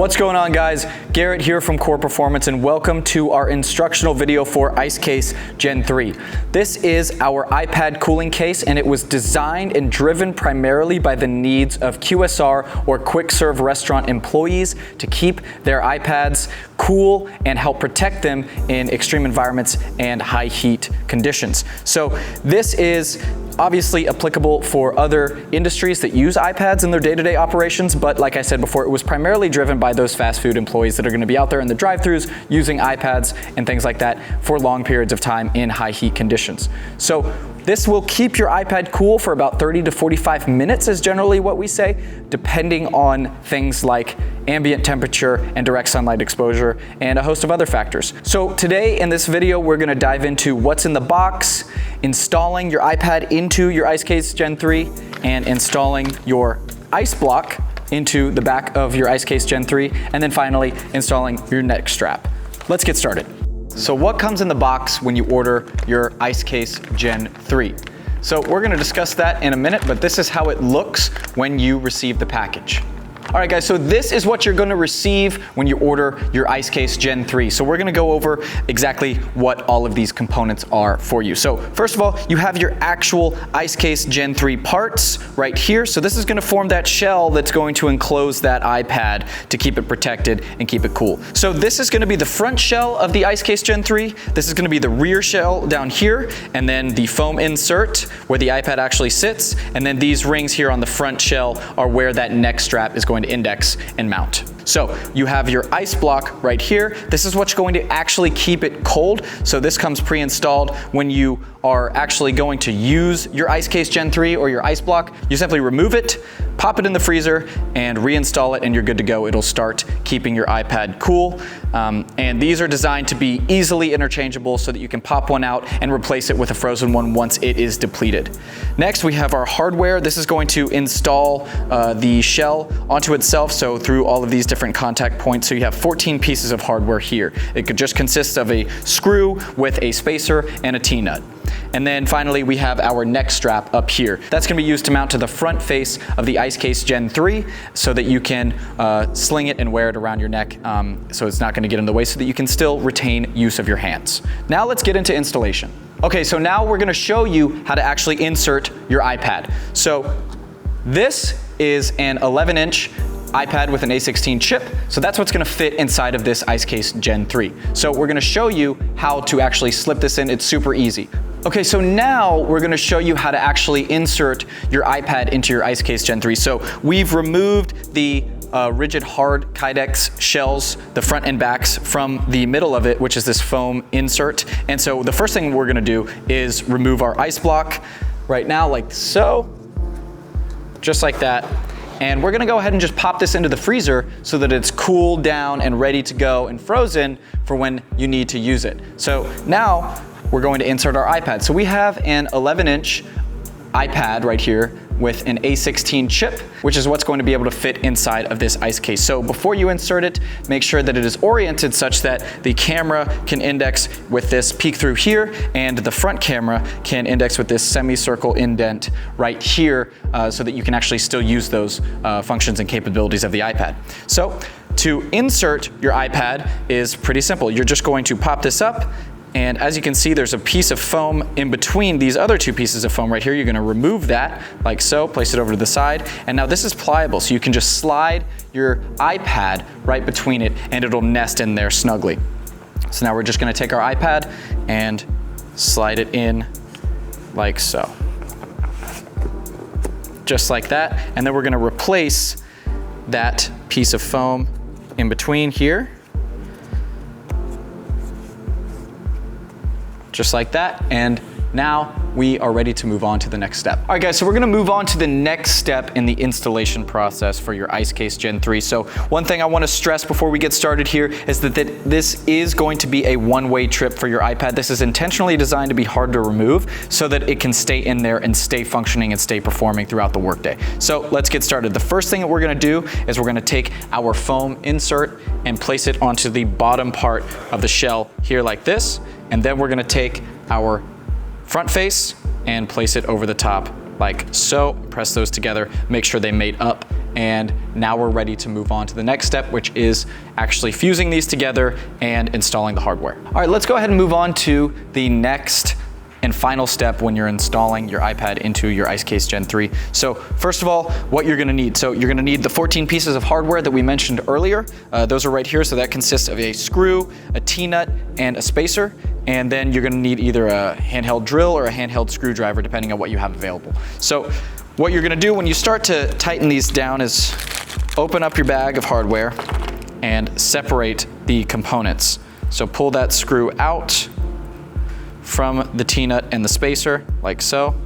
What's going on, guys? Garrett here from Core Performance, and welcome to our instructional video for ICECASE Gen 3. This is our iPad cooling case, and it was designed and driven primarily by the needs of QSR or quick serve restaurant employees to keep their iPads cool and help protect them in extreme environments and high heat conditions. So this is obviously applicable for other industries that use iPads in their day-to-day operations, but like I said before, it was primarily driven by those fast food employees that are going to be out there in the drive-thrus using iPads and things like that for long periods of time in high heat conditions. So this will keep your iPad cool for about 30 to 45 minutes is generally what we say, depending on things like ambient temperature and direct sunlight exposure and a host of other factors. So today in this video, we're going to dive into what's in the box, installing your iPad into your ICECASE Gen 3, and installing your ICEBLOQ into the back of your ICECASE Gen 3, and then finally installing your neck strap. Let's get started. So what comes in the box when you order your ICECASE Gen 3? So we're going to discuss that in a minute, but this is how it looks when you receive the package. All right, guys, so this is what you're going to receive when you order your ICECASE Gen 3. So we're going to go over exactly what all of these components are for you. So first of all, you have your actual ICECASE Gen 3 parts right here. So this is going to form that shell that's going to enclose that iPad to keep it protected and keep it cool. So this is going to be the front shell of the ICECASE Gen 3. This is going to be the rear shell down here, and then the foam insert where the iPad actually sits. And then these rings here on the front shell are where that neck strap is going to index and mount. So you have your ICEBLOQ right here. This is what's going to actually keep it cold. So this comes pre-installed. When you are actually going to use your ICECASE Gen 3 or your ICEBLOQ, you simply remove it, pop it in the freezer, and reinstall it, and you're good to go. It'll start keeping your iPad cool. And these are designed to be easily interchangeable so that you can pop one out and replace it with a frozen one once it is depleted. Next, we have our hardware. This is going to install the shell onto itself, so through all of these different contact points. So you have 14 pieces of hardware here. It could just consist of a screw with a spacer and a T-nut. And then finally, we have our neck strap up here. That's going to be used to mount to the front face of the ICECASE Gen 3 so that you can sling it and wear it around your neck so it's not going to get in the way, so that you can still retain use of your hands. Now let's get into installation. Okay, so now we're going to show you how to actually insert your iPad. So this is an 11-inch iPad with an A16 chip, so that's what's going to fit inside of this ICECASE Gen 3. So we're going to show you how to actually slip this in. It's super easy. Okay, so now we're going to show you how to actually insert your iPad into your ICECASE Gen 3. So we've removed the rigid hard Kydex shells, the front and backs, from the middle of it, which is this foam insert. And so the first thing we're going to do is remove our ICEBLOQ right now, like so, just like that. And we're gonna go ahead and just pop this into the freezer so that it's cooled down and ready to go and frozen for when you need to use it. So now we're going to insert our iPad. So we have an 11-inch iPad right here with an A16 chip, which is what's going to be able to fit inside of this ICECASE. So before you insert it, make sure that it is oriented such that the camera can index with this peek through here, and the front camera can index with this semicircle indent right here, so that you can actually still use those functions and capabilities of the iPad. So to insert your iPad is pretty simple. You're just going to pop this up, and as you can see, there's a piece of foam in between these other two pieces of foam right here. You're going to remove that like so, place it over to the side, and now this is pliable, so you can just slide your iPad right between it and it'll nest in there snugly. So now we're just going to take our iPad and slide it in like so. Just like that, and then we're going to replace that piece of foam in between here. Just like that, and now we are ready to move on to the next step. All right, guys, so we're gonna move on to the next step in the installation process for your ICECASE Gen 3. So one thing I wanna stress before we get started here is that this is going to be a one-way trip for your iPad. This is intentionally designed to be hard to remove so that it can stay in there and stay functioning and stay performing throughout the workday. So let's get started. The first thing that we're gonna do is we're gonna take our foam insert and place it onto the bottom part of the shell here like this. And then we're gonna take our front face and place it over the top like so. Press those together, make sure they mate up, and now we're ready to move on to the next step, which is actually fusing these together and installing the hardware. All right, let's go ahead and move on to the next and final step when you're installing your iPad into your ICECASE Gen 3. So first of all, what you're gonna need. So you're gonna need the 14 pieces of hardware that we mentioned earlier. Those are right here. So that consists of a screw, a T-nut, and a spacer. And then you're gonna need either a handheld drill or a handheld screwdriver, depending on what you have available. So what you're gonna do when you start to tighten these down is open up your bag of hardware and separate the components. So pull that screw out from the T-nut and the spacer, like so.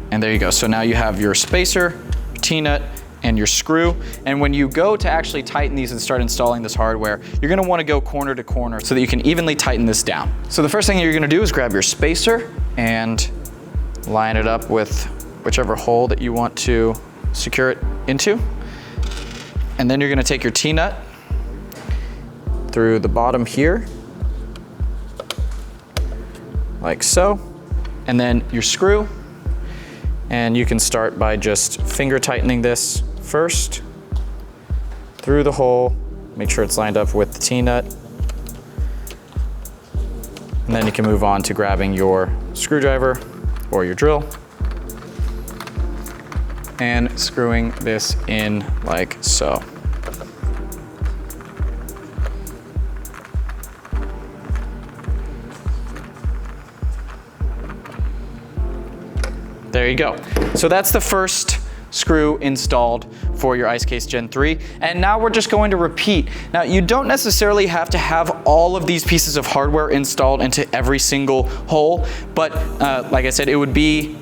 And there you go. So now you have your spacer, T-nut, and your screw. And when you go to actually tighten these and start installing this hardware, you're gonna wanna go corner to corner so that you can evenly tighten this down. So the first thing you're gonna do is grab your spacer and line it up with whichever hole that you want to secure it into. And then you're gonna take your T-nut through the bottom here, like so, and then your screw. And you can start by just finger tightening this first through the hole, make sure it's lined up with the T-nut. And then you can move on to grabbing your screwdriver or your drill and screwing this in like so. There you go. So that's the first screw installed for your ICECASE Gen 3. And now we're just going to repeat. Now you don't necessarily have to have all of these pieces of hardware installed into every single hole, but like I said, it would be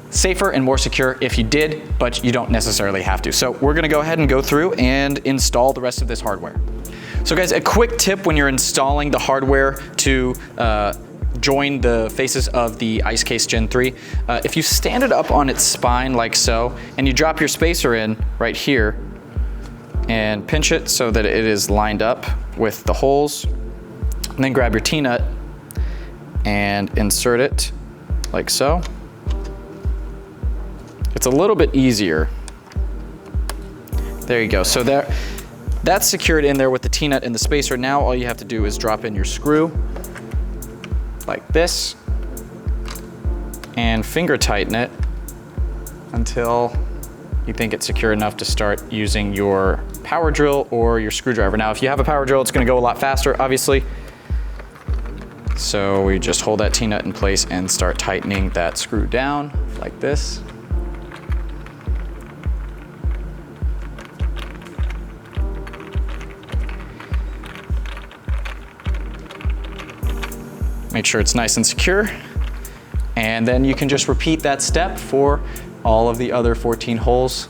safer and more secure if you did, but you don't necessarily have to. So we're gonna go ahead and go through and install the rest of this hardware. So guys, a quick tip when you're installing the hardware to join the faces of the ICECASE Gen 3. If you stand it up on its spine like so, and you drop your spacer in right here and pinch it so that it is lined up with the holes, and then grab your T-nut and insert it like so. It's a little bit easier. There you go. So that's secured in there with the T-nut and the spacer. Now all you have to do is drop in your screw like this and finger tighten it until you think it's secure enough to start using your power drill or your screwdriver. Now, if you have a power drill, it's gonna go a lot faster, obviously. So we just hold that T-nut in place and start tightening that screw down like this. Make sure it's nice and secure. And then you can just repeat that step for all of the other 14 holes.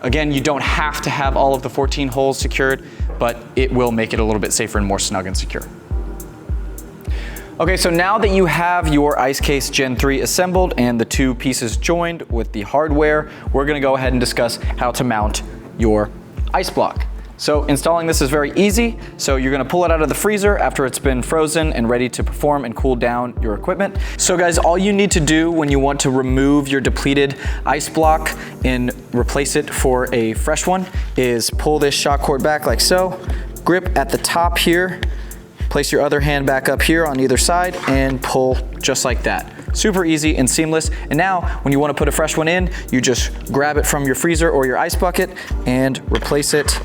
Again, you don't have to have all of the 14 holes secured, but it will make it a little bit safer and more snug and secure. Okay, so now that you have your ICECASE Gen 3 assembled and the two pieces joined with the hardware, we're gonna go ahead and discuss how to mount your ICEBLOQ. So installing this is very easy. So you're gonna pull it out of the freezer after it's been frozen and ready to perform and cool down your equipment. So guys, all you need to do when you want to remove your depleted ICEBLOQ and replace it for a fresh one is pull this shock cord back like so, grip at the top here, place your other hand back up here on either side and pull just like that. Super easy and seamless. And now when you want to put a fresh one in, you just grab it from your freezer or your ice bucket and replace it.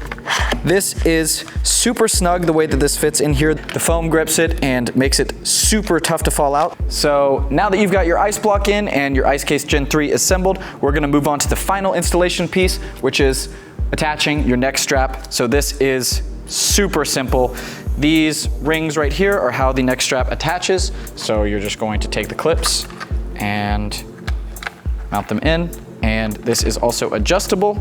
This is super snug the way that this fits in here. The foam grips it and makes it super tough to fall out. So now that you've got your ICEBLOQ in and your ICECASE Gen 3 assembled, we're gonna move on to the final installation piece, which is attaching your neck strap. So this is super simple. These rings right here are how the neck strap attaches. So you're just going to take the clips and mount them in. And this is also adjustable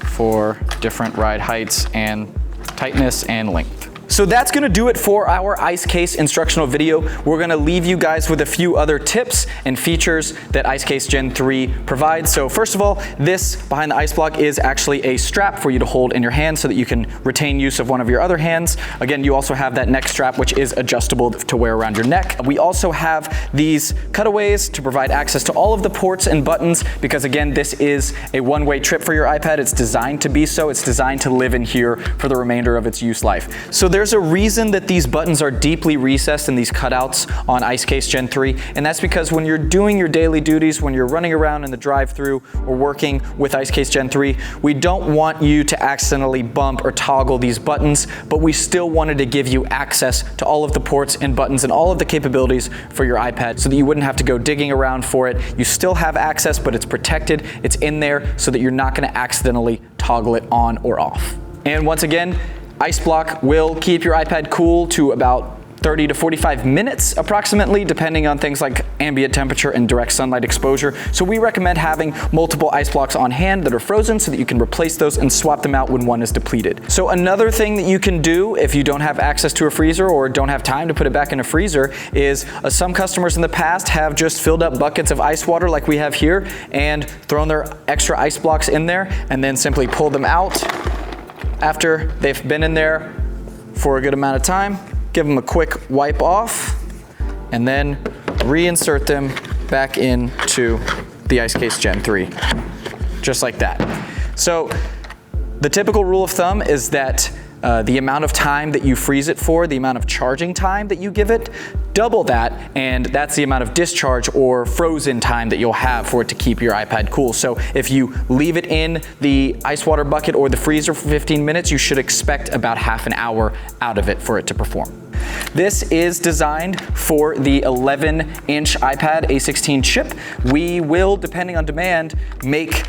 for different ride heights and tightness and length. So that's gonna do it for our ICECASE instructional video. We're gonna leave you guys with a few other tips and features that ICECASE Gen 3 provides. So first of all, this behind the ICEBLOQ is actually a strap for you to hold in your hand so that you can retain use of one of your other hands. Again, you also have that neck strap, which is adjustable to wear around your neck. We also have these cutaways to provide access to all of the ports and buttons, because again, this is a one-way trip for your iPad. It's designed to be so. It's designed to live in here for the remainder of its use life. So there's a reason that these buttons are deeply recessed in these cutouts on ICECASE Gen 3, and that's because when you're doing your daily duties, when you're running around in the drive-thru or working with ICECASE Gen 3, we don't want you to accidentally bump or toggle these buttons, but we still wanted to give you access to all of the ports and buttons and all of the capabilities for your iPad so that you wouldn't have to go digging around for it. You still have access, but it's protected. It's in there so that you're not going to accidentally toggle it on or off. And once again, ICEBLOQ will keep your iPad cool to about 30 to 45 minutes approximately, depending on things like ambient temperature and direct sunlight exposure. So we recommend having multiple ICEBLOQs on hand that are frozen so that you can replace those and swap them out when one is depleted. So another thing that you can do if you don't have access to a freezer or don't have time to put it back in a freezer is some customers in the past have just filled up buckets of ice water like we have here and thrown their extra ICEBLOQs in there and then simply pull them out after they've been in there for a good amount of time. Give them a quick wipe off, and then reinsert them back into the ICECASE Gen 3, just like that. So the typical rule of thumb is that the amount of time that you freeze it for, the amount of charging time that you give it, double that, and that's the amount of discharge or frozen time that you'll have for it to keep your iPad cool. So if you leave it in the ice water bucket or the freezer for 15 minutes, you should expect about half an hour out of it for it to perform. This is designed for the 11-inch iPad A16 chip. We will, depending on demand, make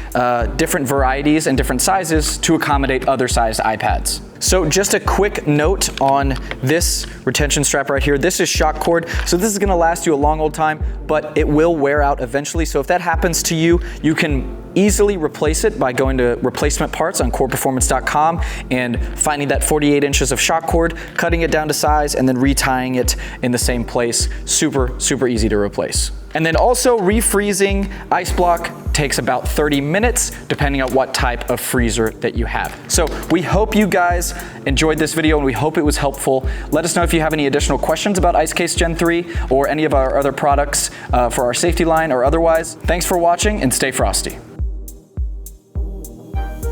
different varieties and different sizes to accommodate other sized iPads. So just a quick note on this retention strap right here. This is shock cord, so this is gonna last you a long old time, but it will wear out eventually. So if that happens to you, you can easily replace it by going to replacement parts on coreperformance.com and finding that 48 inches of shock cord, cutting it down to size, and then retying it in the same place. Super, super easy to replace. And then also refreezing ICEBLOQ takes about 30 minutes, depending on what type of freezer that you have. So we hope you guys enjoyed this video and we hope it was helpful. Let us know if you have any additional questions about ICECASE Gen 3 or any of our other products for our safety line or otherwise. Thanks for watching and stay frosty.